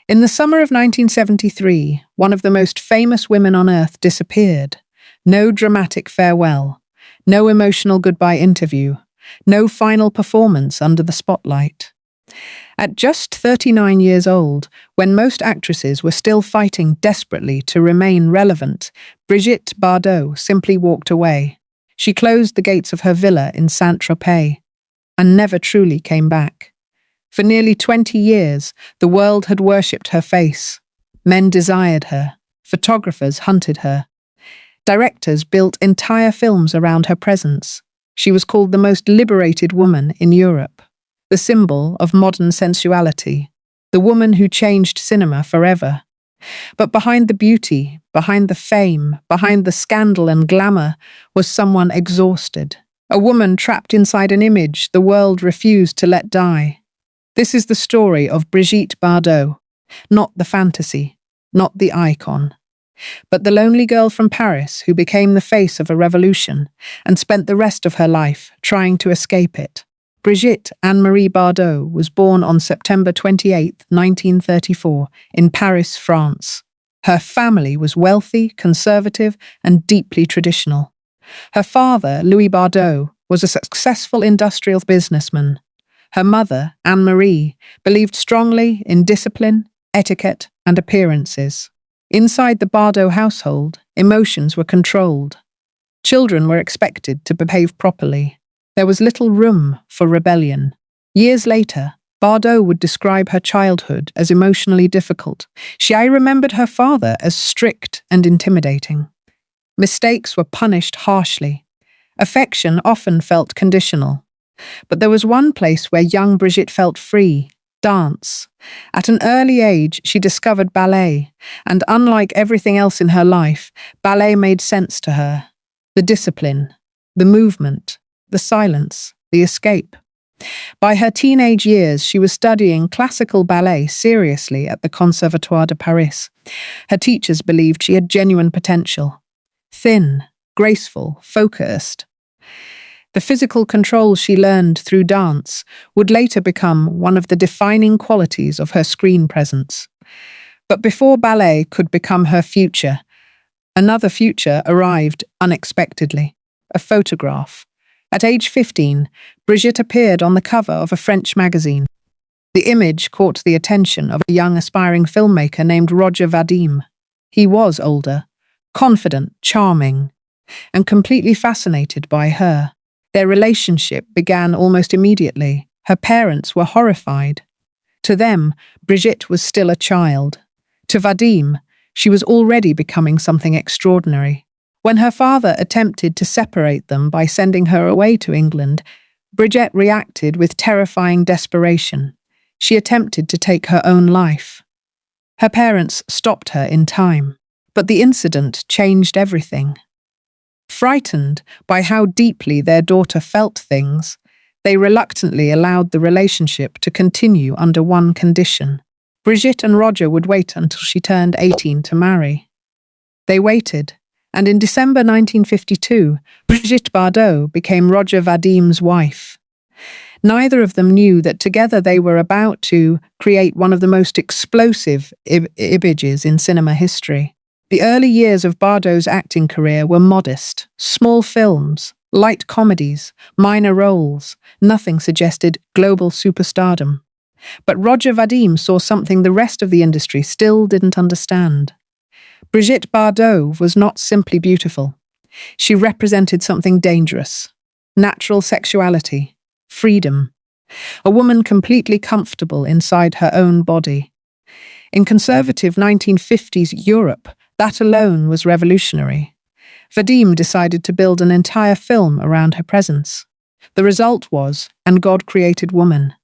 In the summer of 1973, one of the most famous women on earth disappeared. No dramatic farewell, no emotional goodbye interview, no final performance under the spotlight. At just 39 years old, when most actresses were still fighting desperately to remain relevant, Brigitte Bardot simply walked away. She closed the gates of her villa in Saint-Tropez and never truly came back. For nearly 20 years, the world had worshipped her face. Men desired her. Photographers hunted her. Directors built entire films around her presence. She was called the most liberated woman in Europe, the symbol of modern sensuality, the woman who changed cinema forever. But behind the beauty, behind the fame, behind the scandal and glamour was someone exhausted, a woman trapped inside an image the world refused to let die. This is the story of Brigitte Bardot, not the fantasy, not the icon, but the lonely girl from Paris who became the face of a revolution and spent the rest of her life trying to escape it. Brigitte Anne-Marie Bardot was born on September 28, 1934, in Paris, France. Her family was wealthy, conservative, and deeply traditional. Her father, Louis Bardot, was a successful industrial businessman. Her mother, Anne-Marie, believed strongly in discipline, etiquette, and appearances. Inside the Bardot household, emotions were controlled. Children were expected to behave properly. There was little room for rebellion. Years later, Bardot would describe her childhood as emotionally difficult. She remembered her father as strict and intimidating. Mistakes were punished harshly. Affection often felt conditional. But there was one place where young Brigitte felt free: dance. At an early age, she discovered ballet, and unlike everything else in her life, ballet made sense to her. The discipline, the movement, the silence, the escape. By her teenage years, she was studying classical ballet seriously at the Conservatoire de Paris. Her teachers believed she had genuine potential. Thin, graceful, focused. The physical control she learned through dance would later become one of the defining qualities of her screen presence. But before ballet could become her future, another future arrived unexpectedly: a photograph. At age 15, Brigitte appeared on the cover of a French magazine. The image caught the attention of a young aspiring filmmaker named Roger Vadim. He was older, confident, charming, and completely fascinated by her. Their relationship began almost immediately. Her parents were horrified. To them, Brigitte was still a child. To Vadim, she was already becoming something extraordinary. When her father attempted to separate them by sending her away to England, Brigitte reacted with terrifying desperation. She attempted to take her own life. Her parents stopped her in time, but the incident changed everything. Frightened by how deeply their daughter felt things, they reluctantly allowed the relationship to continue under one condition. Brigitte and Roger would wait until she turned 18 to marry. They waited, and in December 1952, Brigitte Bardot became Roger Vadim's wife. Neither of them knew that together they were about to create one of the most explosive images in cinema history. The early years of Bardot's acting career were modest: small films, light comedies, minor roles. Nothing suggested global superstardom. But Roger Vadim saw something the rest of the industry still didn't understand. Brigitte Bardot was not simply beautiful. She represented something dangerous: natural sexuality, freedom. A woman completely comfortable inside her own body. In conservative 1950s Europe, that alone was revolutionary. Vadim decided to build an entire film around her presence. The result was And God Created Woman.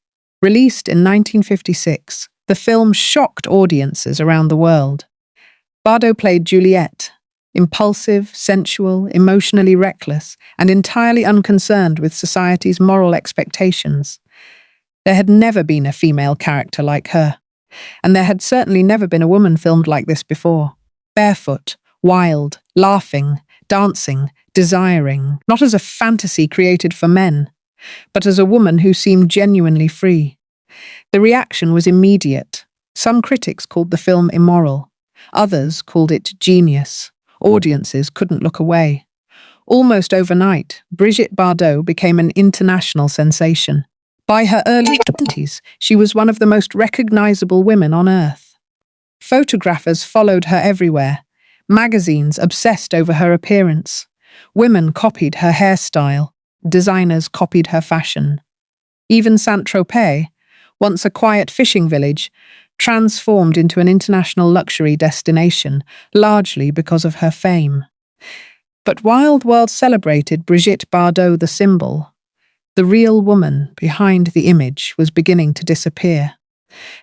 Released in 1956, the film shocked audiences around the world. Bardot played Juliette, impulsive, sensual, emotionally reckless, and entirely unconcerned with society's moral expectations. There had never been a female character like her, and there had certainly never been a woman filmed like this before. Barefoot, wild, laughing, dancing, desiring, not as a fantasy created for men, but as a woman who seemed genuinely free. The reaction was immediate. Some critics called the film immoral. Others called it genius. Audiences couldn't look away. Almost overnight, Brigitte Bardot became an international sensation. By her early 20s, she was one of the most recognizable women on earth. Photographers followed her everywhere. Magazines obsessed over her appearance. Women copied her hairstyle. Designers copied her fashion. Even Saint-Tropez, once a quiet fishing village, transformed into an international luxury destination, largely because of her fame. But while the world celebrated Brigitte Bardot the symbol, the real woman behind the image was beginning to disappear.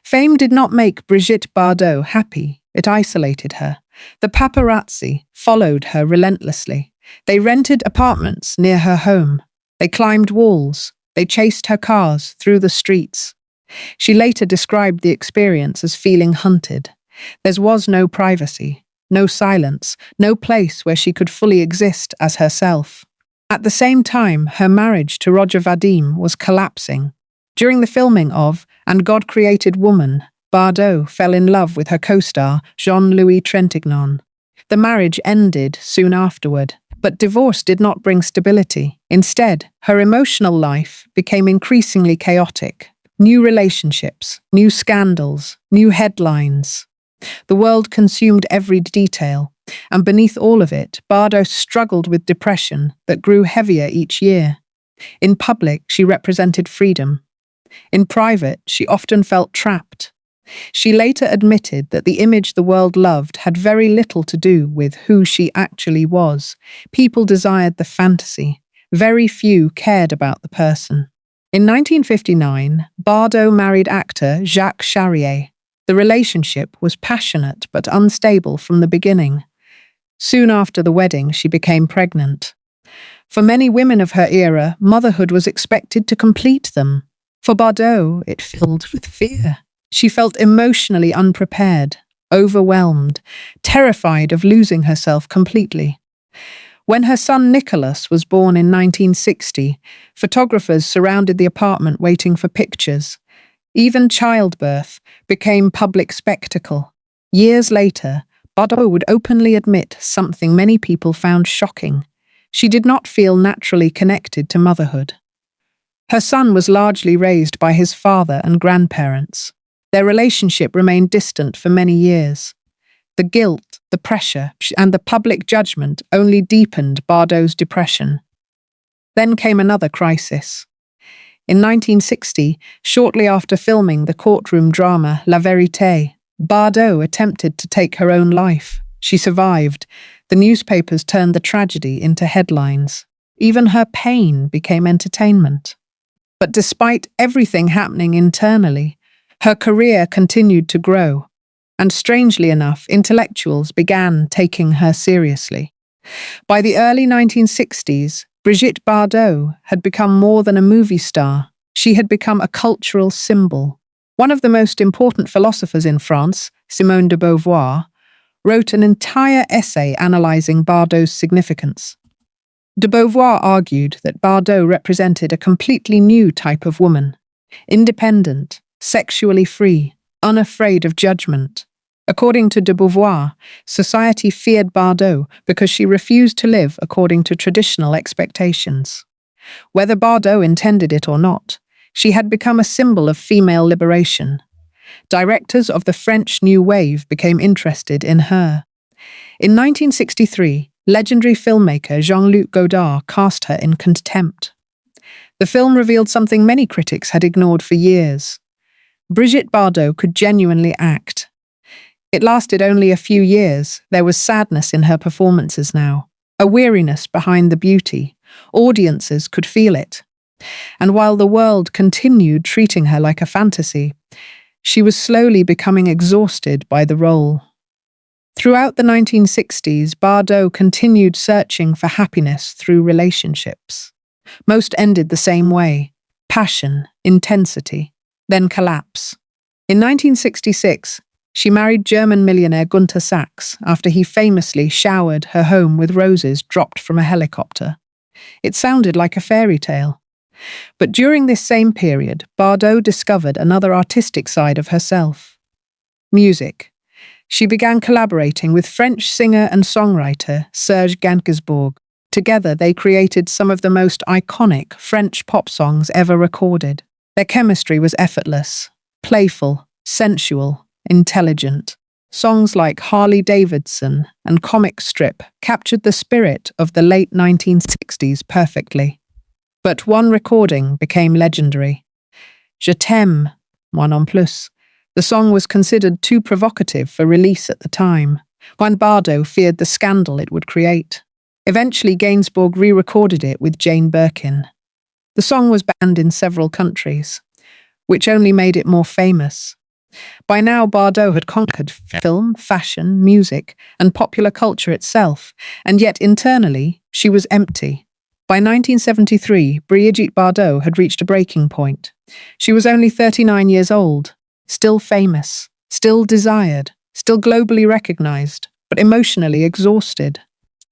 Fame did not make Brigitte Bardot happy, it isolated her. The paparazzi followed her relentlessly. They rented apartments near her home. They climbed walls. They chased her cars through the streets. She later described the experience as feeling hunted. There was no privacy, no silence, no place where she could fully exist as herself. At the same time, her marriage to Roger Vadim was collapsing. During the filming of And God Created Woman, Bardot fell in love with her co-star, Jean-Louis Trintignant. The marriage ended soon afterward, but divorce did not bring stability. Instead, her emotional life became increasingly chaotic. New relationships, new scandals, new headlines. The world consumed every detail, and beneath all of it, Bardot struggled with depression that grew heavier each year. In public, she represented freedom. In private, she often felt trapped. She later admitted that the image the world loved had very little to do with who she actually was. People desired the fantasy. Very few cared about the person. In 1959, Bardot married actor Jacques Charrier. The relationship was passionate but unstable from the beginning. Soon after the wedding, she became pregnant. For many women of her era, motherhood was expected to complete them. For Bardot, it filled with fear. She felt emotionally unprepared, overwhelmed, terrified of losing herself completely. When her son Nicholas was born in 1960, photographers surrounded the apartment waiting for pictures. Even childbirth became public spectacle. Years later, Bardot would openly admit something many people found shocking. She did not feel naturally connected to motherhood. Her son was largely raised by his father and grandparents. Their relationship remained distant for many years. The guilt, the pressure, and the public judgment only deepened Bardot's depression. Then came another crisis. In 1960, shortly after filming the courtroom drama La Vérité, Bardot attempted to take her own life. She survived. The newspapers turned the tragedy into headlines. Even her pain became entertainment. But despite everything happening internally, her career continued to grow. And strangely enough, intellectuals began taking her seriously. By the early 1960s, Brigitte Bardot had become more than a movie star. She had become a cultural symbol. One of the most important philosophers in France, Simone de Beauvoir, wrote an entire essay analyzing Bardot's significance. De Beauvoir argued that Bardot represented a completely new type of woman, independent, sexually free, unafraid of judgment. According to de Beauvoir, society feared Bardot because she refused to live according to traditional expectations. Whether Bardot intended it or not, she had become a symbol of female liberation. Directors of the French New Wave became interested in her. In 1963, legendary filmmaker Jean-Luc Godard cast her in Contempt. The film revealed something many critics had ignored for years. Brigitte Bardot could genuinely act. It lasted only a few years. There was sadness in her performances now, a weariness behind the beauty. Audiences could feel it. And while the world continued treating her like a fantasy, she was slowly becoming exhausted by the role. Throughout the 1960s, Bardot continued searching for happiness through relationships. Most ended the same way: passion, intensity, then collapse. In 1966, she married German millionaire Gunter Sachs after he famously showered her home with roses dropped from a helicopter. It sounded like a fairy tale. But during this same period, Bardot discovered another artistic side of herself. Music. She began collaborating with French singer and songwriter Serge Gainsbourg. Together, they created some of the most iconic French pop songs ever recorded. Their chemistry was effortless, playful, sensual, intelligent. Songs like Harley Davidson and Comic Strip captured the spirit of the late 1960s perfectly. But one recording became legendary. Je t'aime, moi non plus. The song was considered too provocative for release at the time, when Bardot feared the scandal it would create. Eventually, Gainsbourg re-recorded it with Jane Birkin. The song was banned in several countries, which only made it more famous. By now, Bardot had conquered film, fashion, music, and popular culture itself, and yet internally, she was empty. By 1973, Brigitte Bardot had reached a breaking point. She was only 39 years old, still famous, still desired, still globally recognized, but emotionally exhausted.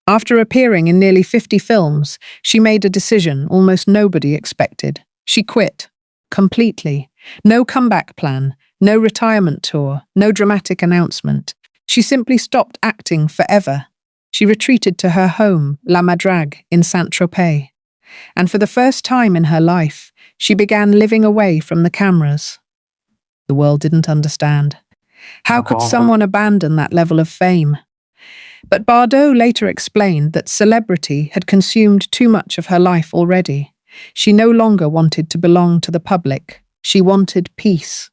After appearing in nearly 50 films, she made a decision almost nobody expected. She quit. Completely. No comeback plan, no retirement tour, no dramatic announcement. She simply stopped acting forever. She retreated to her home, La Madrague, in Saint-Tropez. And for the first time in her life, she began living away from the cameras. The world didn't understand. How could someone abandon that level of fame? But Bardot later explained that celebrity had consumed too much of her life already. She no longer wanted to belong to the public. She wanted peace.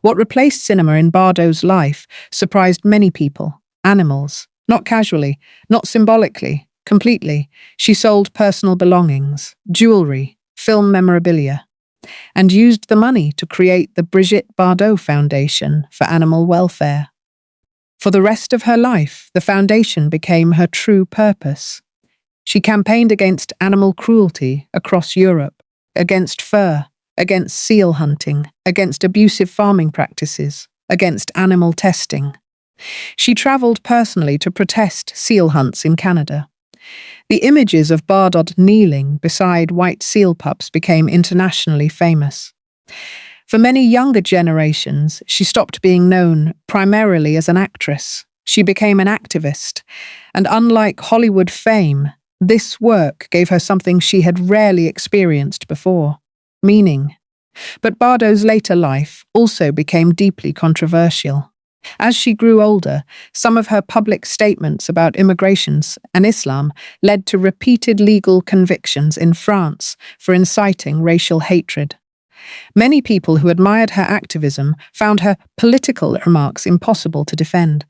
What replaced cinema in Bardot's life surprised many people. Animals. Not casually, not symbolically, completely. She sold personal belongings, jewelry, film memorabilia, and used the money to create the Brigitte Bardot Foundation for Animal Welfare. For the rest of her life, the foundation became her true purpose. She campaigned against animal cruelty across Europe, against fur, against seal hunting, against abusive farming practices, against animal testing. She travelled personally to protest seal hunts in Canada. The images of Bardot kneeling beside white seal pups became internationally famous. For many younger generations, she stopped being known primarily as an actress. She became an activist, and unlike Hollywood fame, this work gave her something she had rarely experienced before: meaning. But Bardot's later life also became deeply controversial. As she grew older, some of her public statements about immigration and Islam led to repeated legal convictions in France for inciting racial hatred. Many people who admired her activism found her political remarks impossible to defend.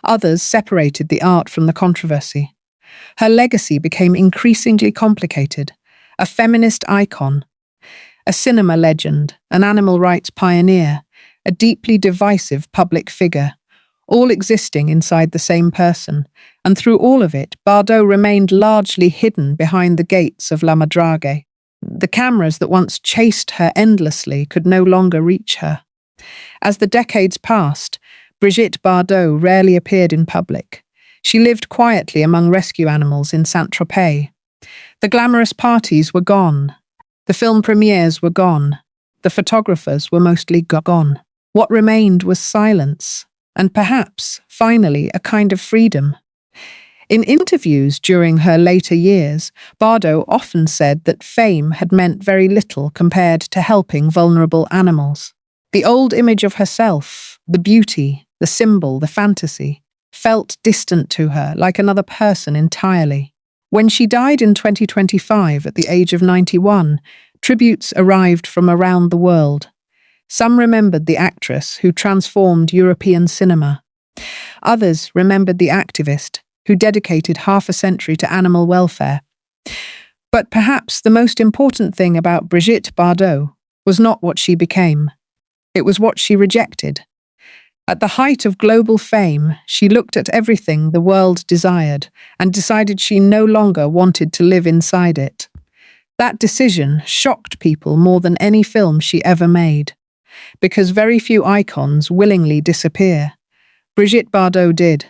Others separated the art from the controversy. Her legacy became increasingly complicated: a feminist icon, a cinema legend, an animal rights pioneer, a deeply divisive public figure, all existing inside the same person, and through all of it, Bardot remained largely hidden behind the gates of La Madrague. The cameras that once chased her endlessly could no longer reach her. As the decades passed, Brigitte Bardot rarely appeared in public. She lived quietly among rescue animals in Saint-Tropez. The glamorous parties were gone. The film premieres were gone. The photographers were mostly gone. What remained was silence, and perhaps, finally, a kind of freedom. In interviews during her later years, Bardot often said that fame had meant very little compared to helping vulnerable animals. The old image of herself, the beauty, the symbol, the fantasy, felt distant to her, like another person entirely. When she died in 2025 at the age of 91, tributes arrived from around the world. Some remembered the actress who transformed European cinema. Others remembered the activist who dedicated half a century to animal welfare. But perhaps the most important thing about Brigitte Bardot was not what she became. It was what she rejected. At the height of global fame, she looked at everything the world desired and decided she no longer wanted to live inside it. That decision shocked people more than any film she ever made. Because very few icons willingly disappear. Brigitte Bardot did,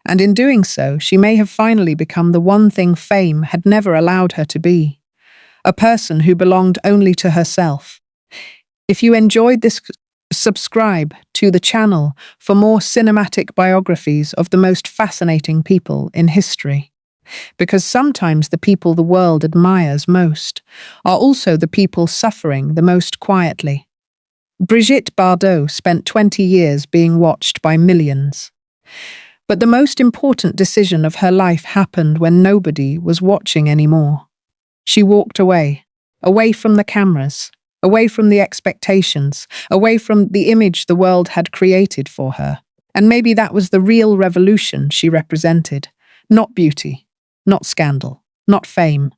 and in doing so, she may have finally become the one thing fame had never allowed her to be: a person who belonged only to herself. If you enjoyed this Subscribe to the channel for more cinematic biographies of the most fascinating people in history. Because sometimes the people the world admires most are also the people suffering the most quietly. Brigitte Bardot spent 20 years being watched by millions. But the most important decision of her life happened when nobody was watching anymore. She walked away from the cameras, away from the expectations, away from the image the world had created for her. And maybe that was the real revolution she represented. Not beauty, not scandal, not fame,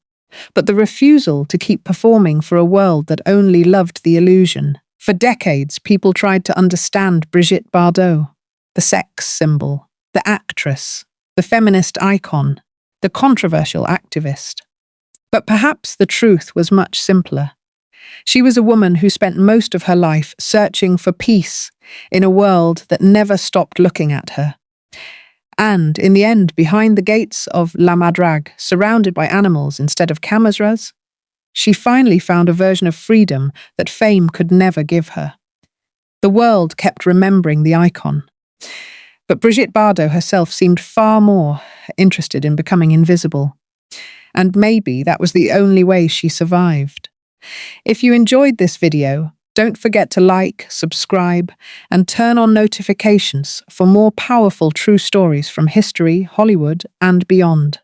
but the refusal to keep performing for a world that only loved the illusion. For decades, people tried to understand Brigitte Bardot, the sex symbol, the actress, the feminist icon, the controversial activist. But perhaps the truth was much simpler. She was a woman who spent most of her life searching for peace in a world that never stopped looking at her. And, in the end, behind the gates of La Madrague, surrounded by animals instead of cameras, she finally found a version of freedom that fame could never give her. The world kept remembering the icon. But Brigitte Bardot herself seemed far more interested in becoming invisible. And maybe that was the only way she survived. If you enjoyed this video, don't forget to like, subscribe, and turn on notifications for more powerful true stories from history, Hollywood, and beyond.